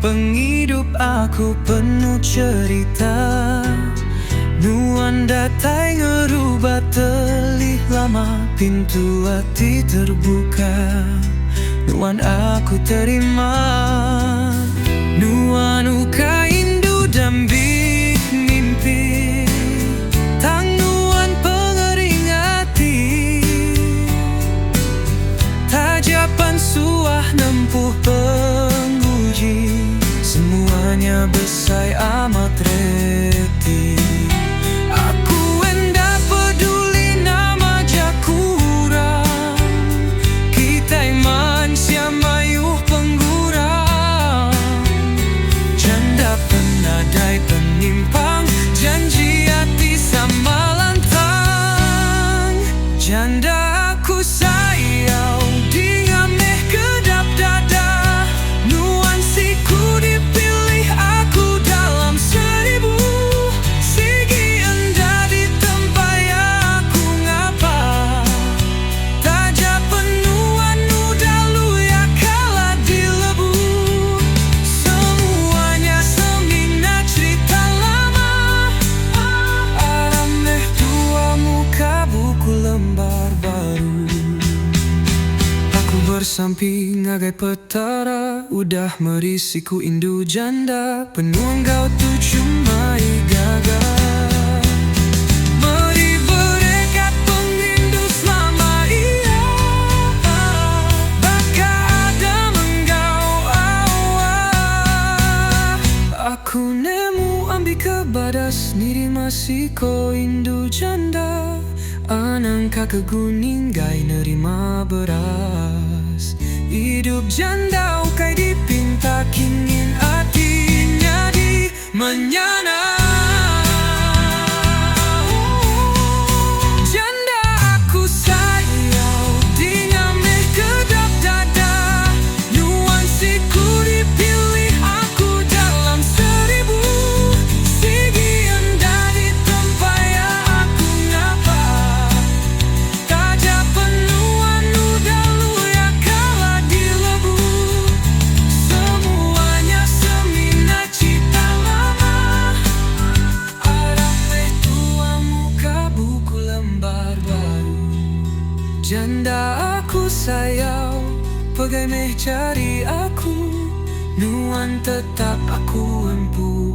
penghidup aku penuh cerita. Nuan datai ngerubah telih lama, pintu hati terbuka. Nuan aku terima. Nuan uka indu dambik mimpi, tang nuan pengering hati. Tajapan suah nempuh penguji, semuanya besai amat reti. Aku enda peduli nama jakurang, kita iman siamayuh penggurang. Janda penadai penyimpang, janji hati sama lantang. Janda aku sayang, dia meh kedap dada. Nuansiku dipilih aku dalam 1000. Sigi enda di tempat yang aku ngapa. Taja penuan nudalu ya kalah dilebu. Semuanya semina cerita lama. Aram meh tua muka buku lembar baru. Aku bersamping agai petara, udah merisiku indu janda. Penuang kau tu cuma gagal. Mari berekat pengrindu selama ia. Baka ada menggau awal. Aku nemu ambil kebadas, niri masih ko indu janda. Anangka ke guning gai nerima beras. Hidup janda ukai dipinta kingin hatinya di menyana. Janda aku sayang, dia meh kedap dada. Nuansiku dipilih aku dalam 1000. Sigi enda di tempat yang aku ngapa. Taja penuan nudalu ya kalah dilebu. Semuanya semina cita lama. Arang meh tua muka buku lembar baru. Janda aku sayang, pegai meh cari aku. Nuan tetap aku empu.